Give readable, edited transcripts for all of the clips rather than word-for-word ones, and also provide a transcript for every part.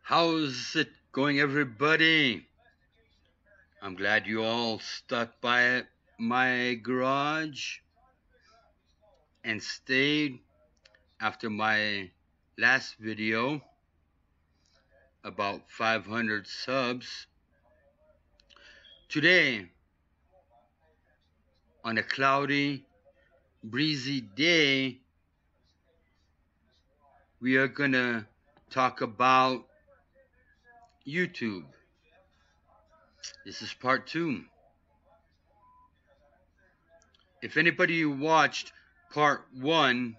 How's it going, everybody? I'm glad you all stuck by my garage and stayed after my last video about 500 subs. Today, on a cloudy, breezy day, we are gonna talk about YouTube. This is part 2. If anybody watched part 1,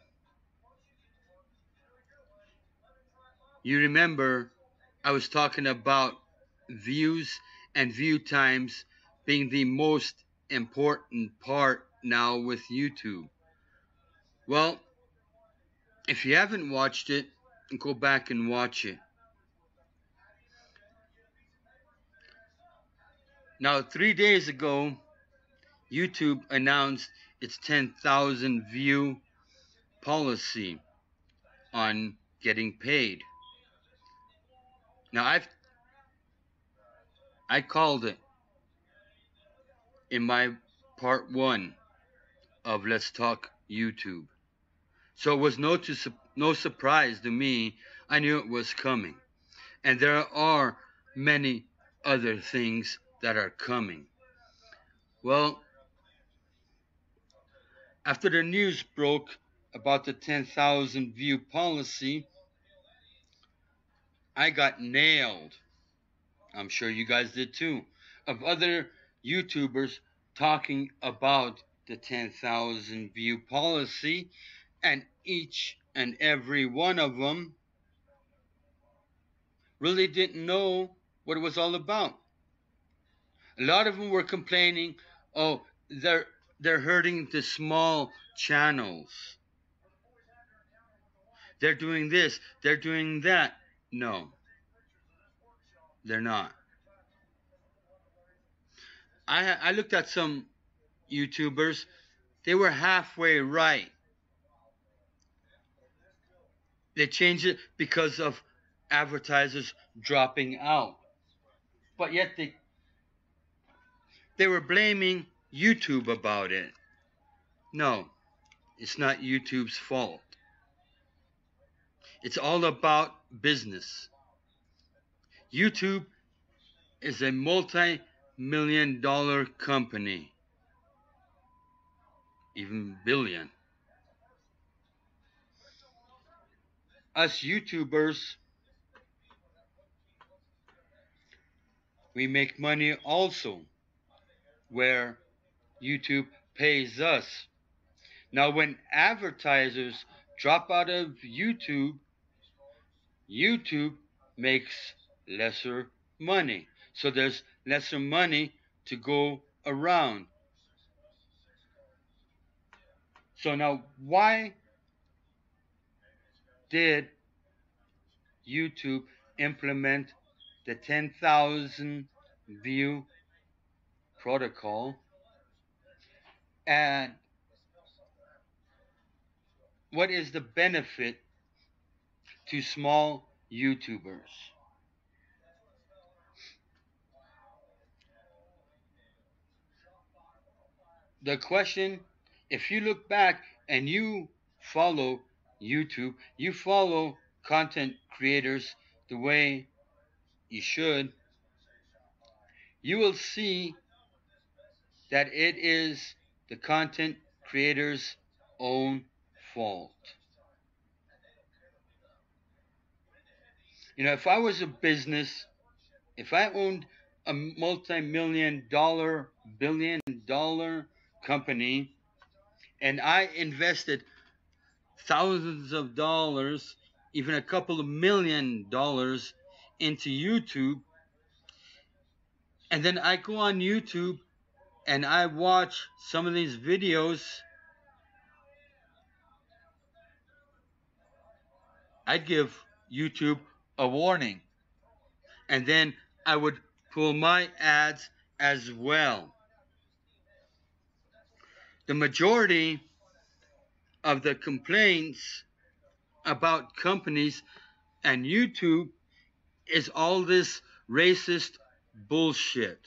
you remember I was talking about views and view times being the most important part now with YouTube. Well, if you haven't watched it, go back and watch it. Now, 3 days ago, YouTube announced its 10,000 view policy on getting paid. Now, I called it in my part 1 of Let's Talk YouTube. So it was no surprise to me. I knew it was coming. And there are many other things that are coming. Well, after the news broke about the 10,000 view policy, I got nailed. I'm sure you guys did too. Of other YouTubers talking about the 10,000 view policy, and each and every one of them really didn't know what it was all about. A lot of them were complaining, oh, they're hurting the small channels. They're doing this, they're doing that. No, they're not. I looked at some YouTubers, they were halfway right. They changed it because of advertisers dropping out. But yet they were blaming YouTube about it. No, it's not YouTube's fault. It's all about business. YouTube is a multi-million-dollar company, even billion. Us YouTubers, we make money also, where YouTube pays us. Now, when advertisers drop out of YouTube, YouTube makes lesser money. So there's lesser money to go around. So now, why did YouTube implement the 10,000 view protocol? And what is the benefit to small YouTubers? The question, if you look back and you follow YouTube, you follow content creators the way you should, you will see that it is the content creator's own fault. You know, if I was a business, if I owned a multi-million-dollar, billion-dollar company, and I invested thousands of dollars, even a couple of $1,000,000 into YouTube, and then I go on YouTube and I watch some of these videos, I'd give YouTube a warning. And then I would pull my ads as well. The majority of the complaints about companies and YouTube is all this racist bullshit.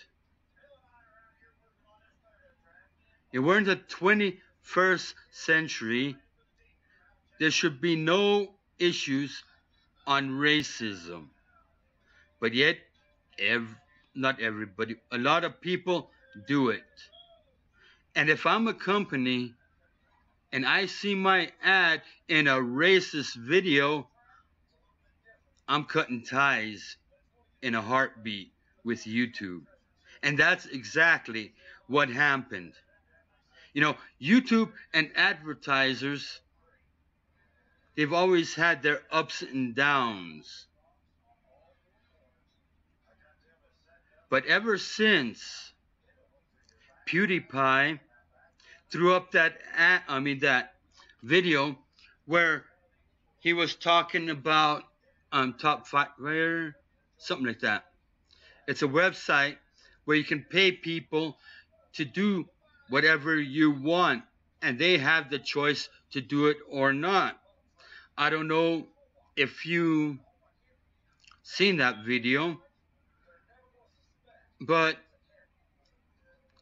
We're in the 21st century. There should be no issues on racism. But yet, not everybody, a lot of people do it. And if I'm a company and I see my ad in a racist video, I'm cutting ties in a heartbeat with YouTube. And that's exactly what happened. YouTube and advertisers, they've always had their ups and downs. But ever since PewDiePie threw up that video where he was talking about top fire, something like that. It's a website where you can pay people to do whatever you want, and they have the choice to do it or not. I don't know if you seen that video, but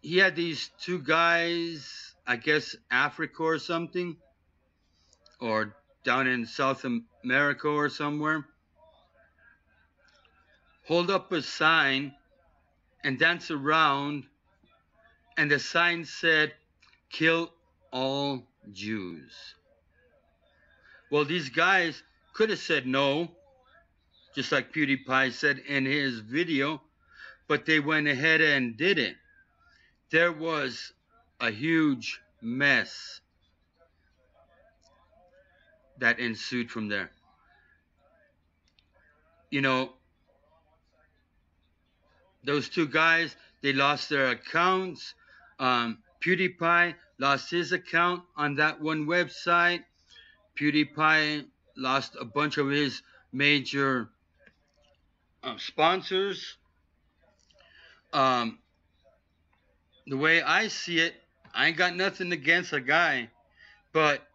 he had these two guys, I guess Africa or something, or down in South America or somewhere, hold up a sign and dance around, and the sign said, "Kill all Jews." Well, these guys could have said no, just like PewDiePie said in his video, but they went ahead and did it. There was a huge mess that ensued from there. Those two guys, they lost their accounts. PewDiePie lost his account on that one website. PewDiePie lost a bunch of his major sponsors. The way I see it, I ain't got nothing against a guy, but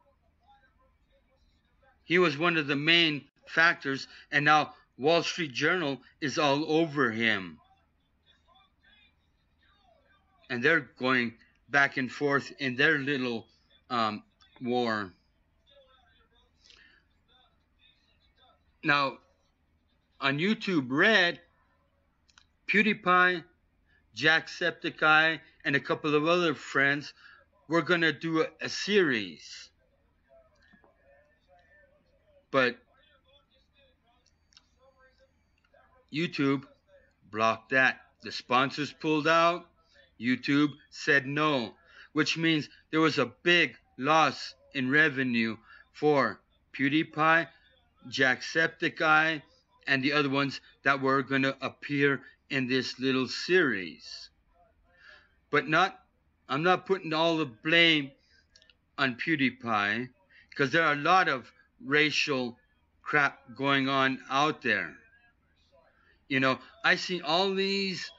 he was one of the main factors, and now Wall Street Journal is all over him. And they're going back and forth in their little war. Now, on YouTube Red, PewDiePie, Jacksepticeye, and a couple of other friends were going to do a series. But YouTube blocked that. The sponsors pulled out. YouTube said no, which means there was a big loss in revenue for PewDiePie, Jacksepticeye, and the other ones that were going to appear in this little series. But I'm not putting all the blame on PewDiePie, because there are a lot of racial crap going on out there. I see all these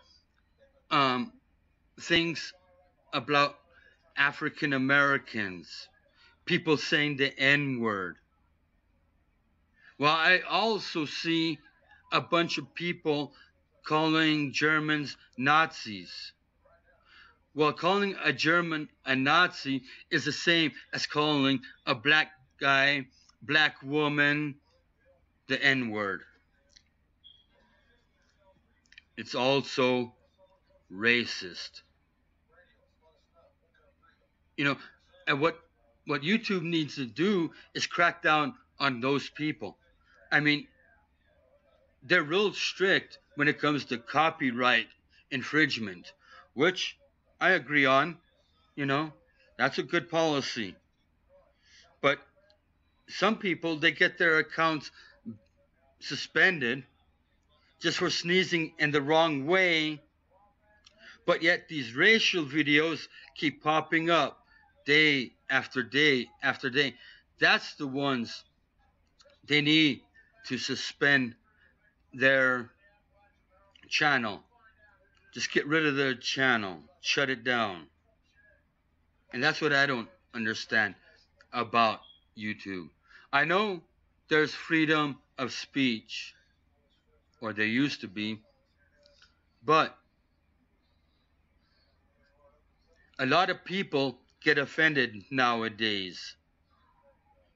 things about African Americans, people saying the N-word. Well, I also see a bunch of people calling Germans Nazis. Well, calling a German a Nazi is the same as calling a black guy, black woman, the N-word. It's also racist. And what YouTube needs to do is crack down on those people. I mean, they're real strict when it comes to copyright infringement, which I agree on. That's a good policy. But some people, they get their accounts suspended just for sneezing in the wrong way, but yet these racial videos keep popping up day after day after day. That's the ones they need to suspend their channel. Just get rid of their channel, shut it down. And that's what I don't understand about YouTube. I know there's freedom of speech, or they used to be. But a lot of people get offended nowadays.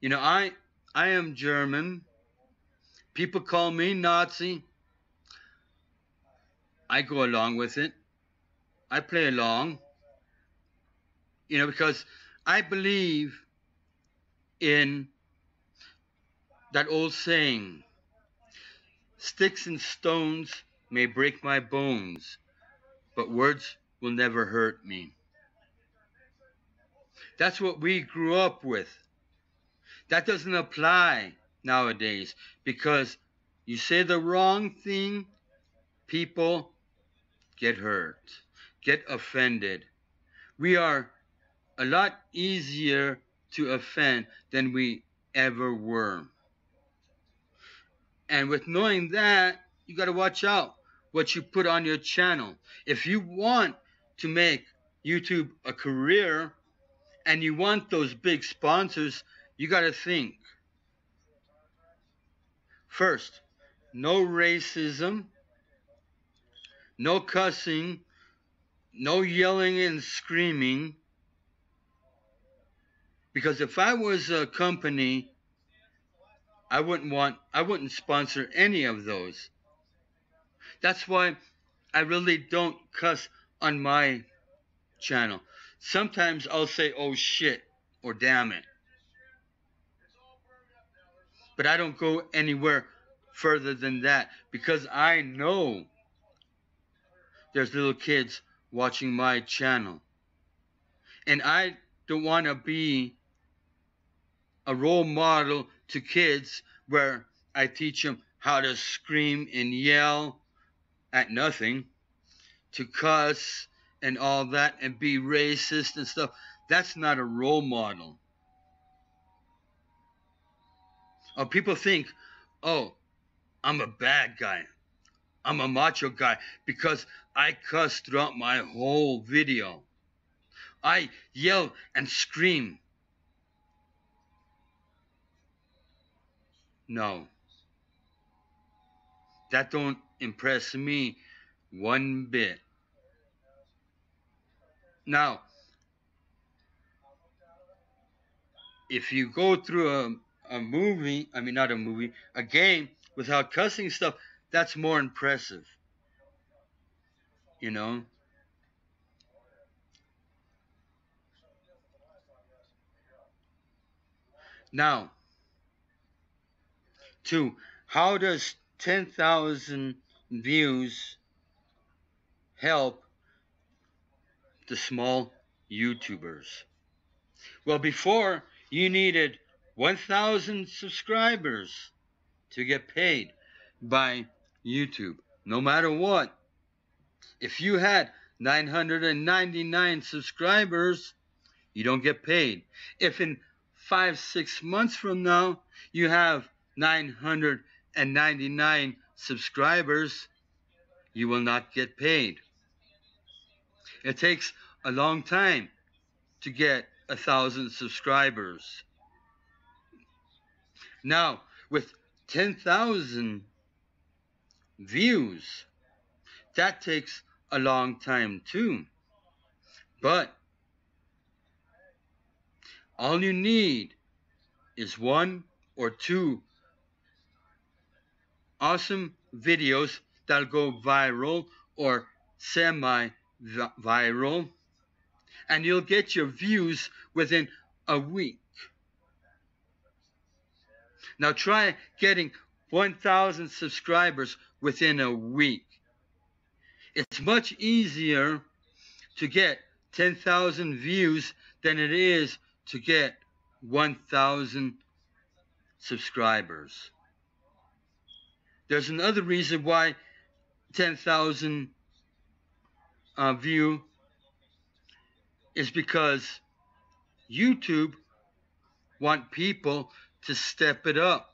You know, I am German. People call me Nazi. I go along with it. I play along. You know, because I believe in that old saying, sticks and stones may break my bones, but words will never hurt me. That's what we grew up with. That doesn't apply nowadays because you say the wrong thing, people get hurt, get offended. We are a lot easier to offend than we ever were. And with knowing that, you got to watch out what you put on your channel. If you want to make YouTube a career and you want those big sponsors, you got to think. First, no racism, no cussing, no yelling and screaming. Because if I was a company, I wouldn't sponsor any of those. That's why I really don't cuss on my channel. Sometimes I'll say, oh shit, or damn it. But I don't go anywhere further than that because I know there's little kids watching my channel. And I don't want to be a role model to kids where I teach them how to scream and yell at nothing, to cuss and all that and be racist and stuff. That's not a role model. Or people think, oh, I'm a bad guy. I'm a macho guy because I cuss throughout my whole video. I yell and scream. No. That don't impress me one bit. Now, if you go through a movie, I mean not a movie, a game without cussing stuff, that's more impressive. You know? Now, two, how does 10,000 views help the small YouTubers? Well, before you needed 1,000 subscribers to get paid by YouTube, no matter what. If you had 999 subscribers, you don't get paid. If in 5-6 months from now you have 999 subscribers, you will not get paid. It takes a long time to get 1,000 subscribers. Now, with 10,000 views, that takes a long time too. But all you need is 1 or 2 awesome videos that'll go viral or semi-viral, and you'll get your views within a week. Now try getting 1,000 subscribers within a week. It's much easier to get 10,000 views than it is to get 1,000 subscribers. There's another reason why 10,000 view is because YouTube want people to step it up,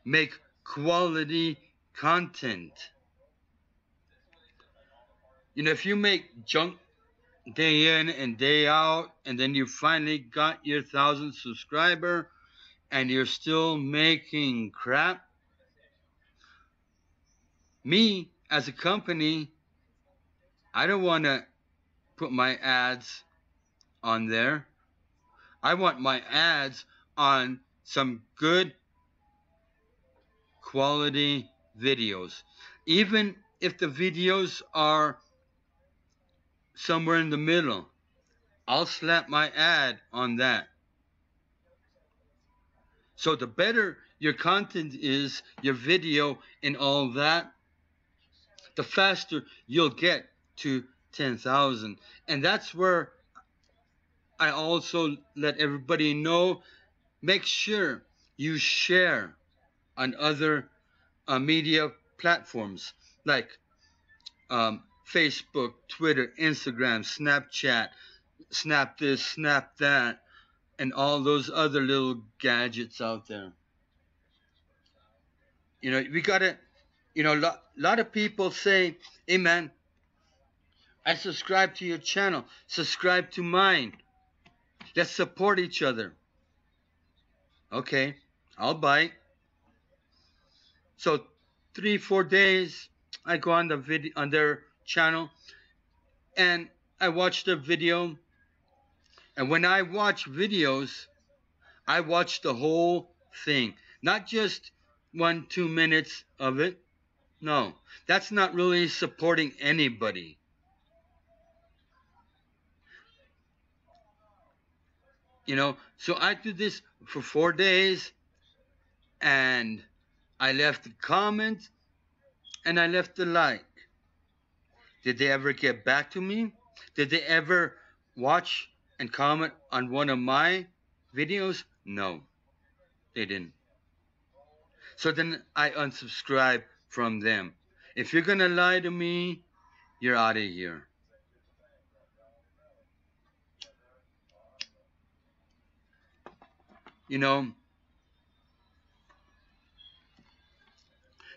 make quality content. You know, if you make junk day in and day out, and then you finally got your 1,000 subscriber, and you're still making crap, Me, as a company, I don't want to put my ads on there. I want my ads on some good quality videos. Even if the videos are somewhere in the middle, I'll slap my ad on that. So the better your content is, your video and all that, the faster you'll get to 10,000. And that's where I also let everybody know, make sure you share on other media platforms like Facebook, Twitter, Instagram, Snapchat, Snap this, Snap that, and all those other little gadgets out there. We gotta, lot of people say, hey man, I subscribe to your channel, subscribe to mine. Let's support each other. Okay, I'll bite. So 3-4 days, I go on the video on their channel, and I watch the video. And when I watch videos, I watch the whole thing, not just 1-2 minutes of it. No, that's not really supporting anybody. So I did this for 4 days, and I left a comment and I left a like. Did they ever get back to me? Did they ever watch and comment on one of my videos? No, they didn't. So then I unsubscribe from them. If you're gonna lie to me, you're out of here.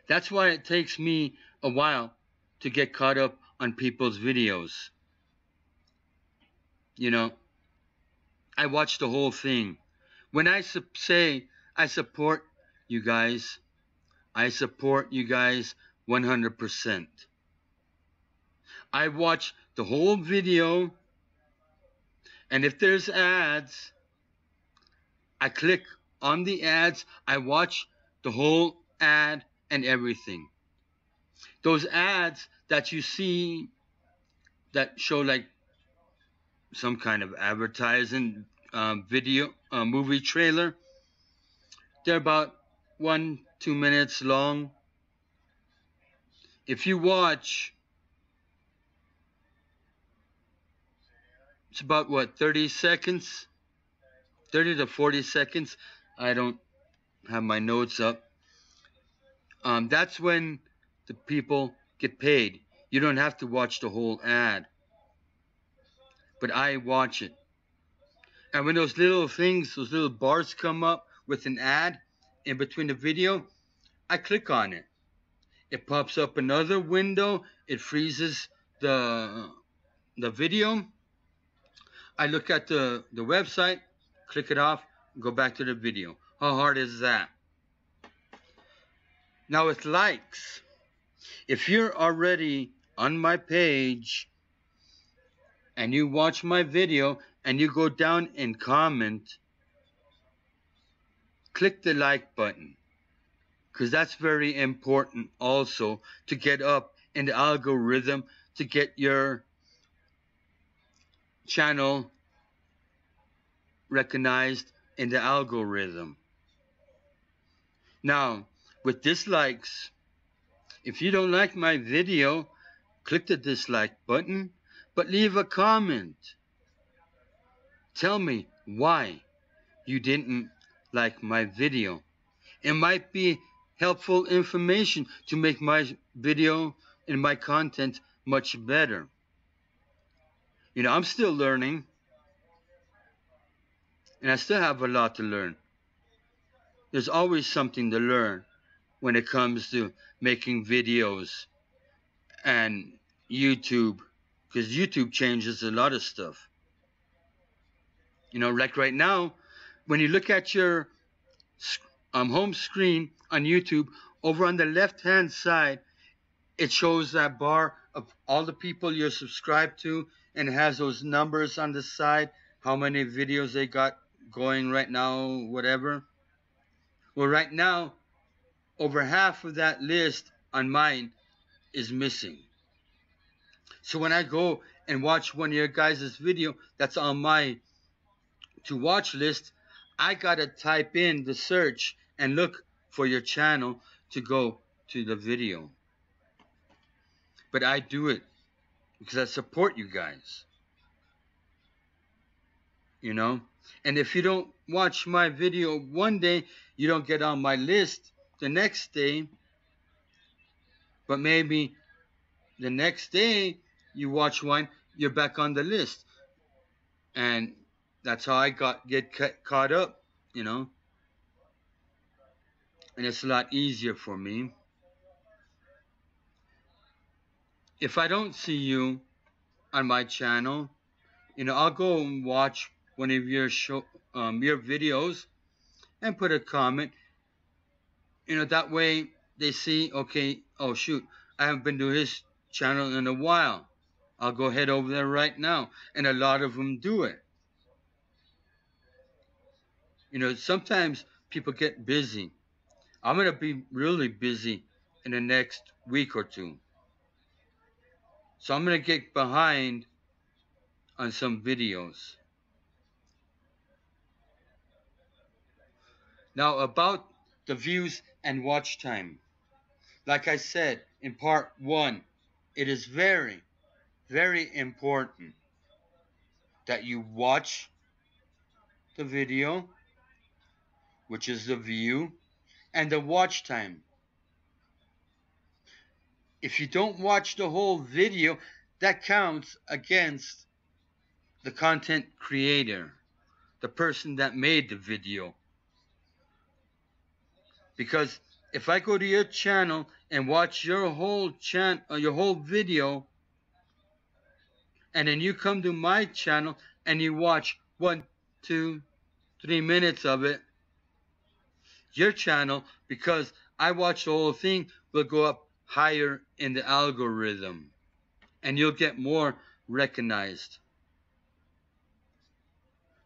That's why it takes me a while to get caught up on people's videos. I watch the whole thing. When I say I support you guys, I support you guys 100%. I watch the whole video, and if there's ads, I click on the ads. I watch the whole ad and everything. Those ads that you see that show like some kind of advertising video, movie trailer, they're about 1-2 minutes long. If you watch, it's about 30 seconds, 30 to 40 seconds. I don't have my notes up. That's when the people get paid. You don't have to watch the whole ad, but I watch it. And when those little things, those little bars come up with an ad in between the video, I click on it. It pops up another window. It freezes the video. I look at the website, click it off, go back to the video. How hard is that? Now with likes, if you're already on my page and you watch my video and you go down and comment, click the like button, because that's very important also to get up in the algorithm, to get your channel recognized in the algorithm. Now, with dislikes, if you don't like my video, click the dislike button, but leave a comment. Tell me why you didn't like my video. It might be helpful information to make my video and my content much better. I'm still learning, and I still have a lot to learn. There's always something to learn when it comes to making videos and YouTube, because YouTube changes a lot of stuff. Like right now, when you look at your home screen on YouTube, over on the left-hand side, it shows that bar of all the people you're subscribed to, and it has those numbers on the side, how many videos they got going right now, whatever. Well, right now, over half of that list on mine is missing. So when I go and watch one of your guys' video that's on my to watch list, I gotta type in the search and look for your channel to go to the video. But I do it because I support you guys. You know? And if you don't watch my video one day, you don't get on my list the next day. But maybe the next day you watch one, you're back on the list. And that's how I get caught up, you know? And it's a lot easier for me. If I don't see you on my channel, you know, I'll go and watch one of your your videos and put a comment. You know, that way they see, okay, oh shoot, I haven't been to his channel in a while. I'll go head over there right now. And a lot of them do it. You know, sometimes people get busy. I'm going to be really busy in the next week or two. So I'm going to get behind on some videos. Now, about the views and watch time. Like I said in part 1, it is very, very important that you watch the video, which is the view, and the watch time. If you don't watch the whole video, that counts against the content creator, the person that made the video. Because if I go to your channel and watch your whole video, and then you come to my channel and you watch 1, 2, 3 minutes of it, your channel, because I watched the whole thing, will go up higher in the algorithm, and you'll get more recognized.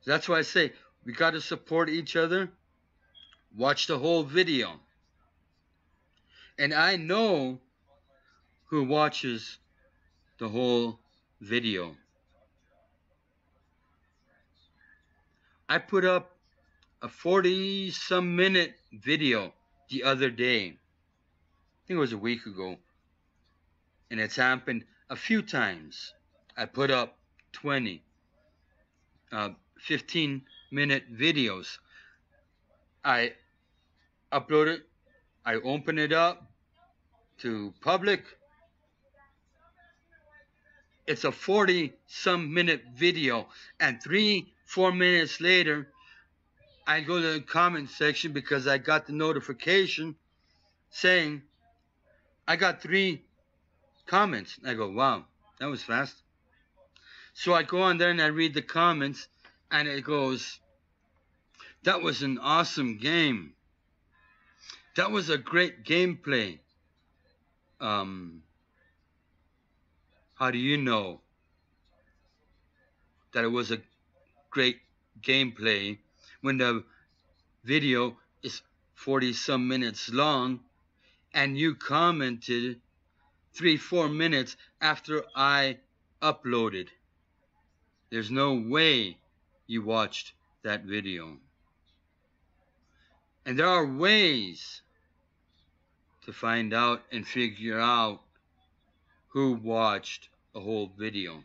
That's why I say we got to support each other. Watch the whole video. And I know who watches the whole video. I put up a 40-some minute video the other day. I think it was a week ago. And it's happened a few times. I put up 20, 15-minute videos. I upload it. I open it up to public. It's a 40-some minute video. And 3-4 minutes later, I go to the comment section because I got the notification saying I got 3 comments. I go, wow, that was fast. So I go on there and I read the comments, and it goes, that was an awesome game. That was a great gameplay. How do you know that it was a great gameplay when the video is 40-some minutes long and you commented 3-4 minutes after I uploaded? There's no way you watched that video. And there are ways to find out and figure out who watched a whole video.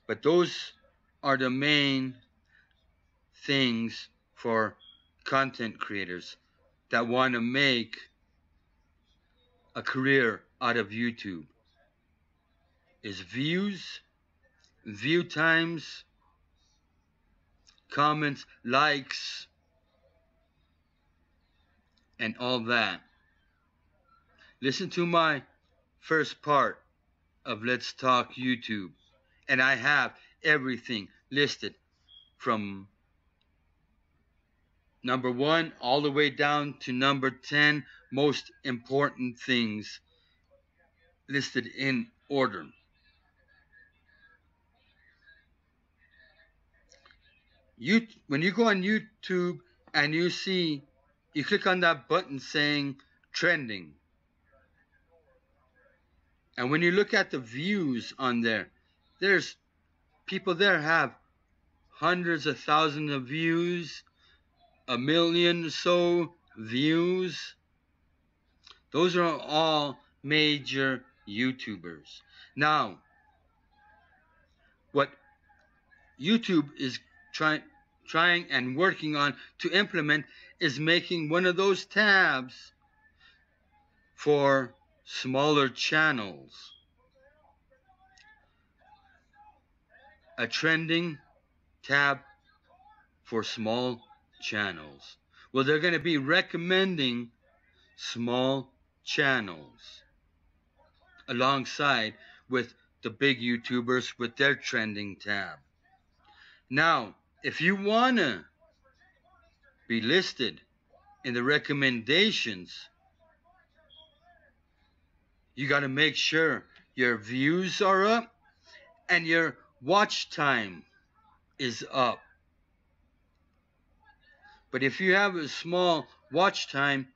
But those are the main things for content creators that want to make a career out of YouTube. Is views, view times, comments, likes, and all that. Listen to my first part of Let's Talk YouTube, and I have everything listed from number 1 all the way down to number 10 most important things listed in order. When you go on YouTube and you click on that button saying trending, and when you look at the views on there, there's people there have hundreds of thousands of views, 1 million or so views. Those are all major YouTubers. Now, what YouTube is trying and working on to implement is making one of those tabs for smaller channels. A trending tab for small channels. Well, they're going to be recommending small channels alongside with the big YouTubers with their trending tab. Now, if you want to be listed in the recommendations, you got to make sure your views are up and your watch time is up. But if you have a small watch time,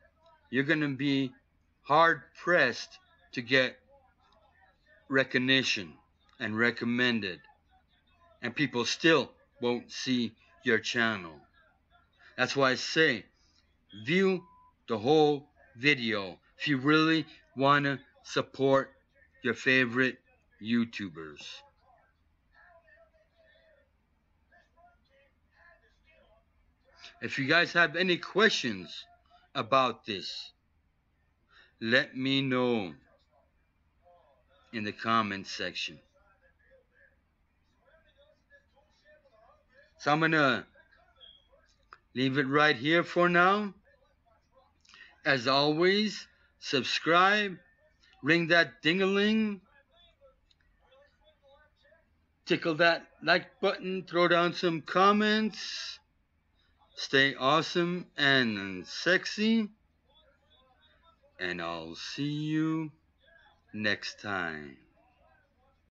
you're going to be hard pressed to get recognition and recommended, and people still won't see your channel. That's why I say view the whole video if you really want to support your favorite YouTubers. If you guys have any questions about this, let me know in the comments section. So I'm going to leave it right here for now. As always, subscribe, ring that ding-a-ling, tickle that like button, throw down some comments, stay awesome and sexy, and I'll see you next time.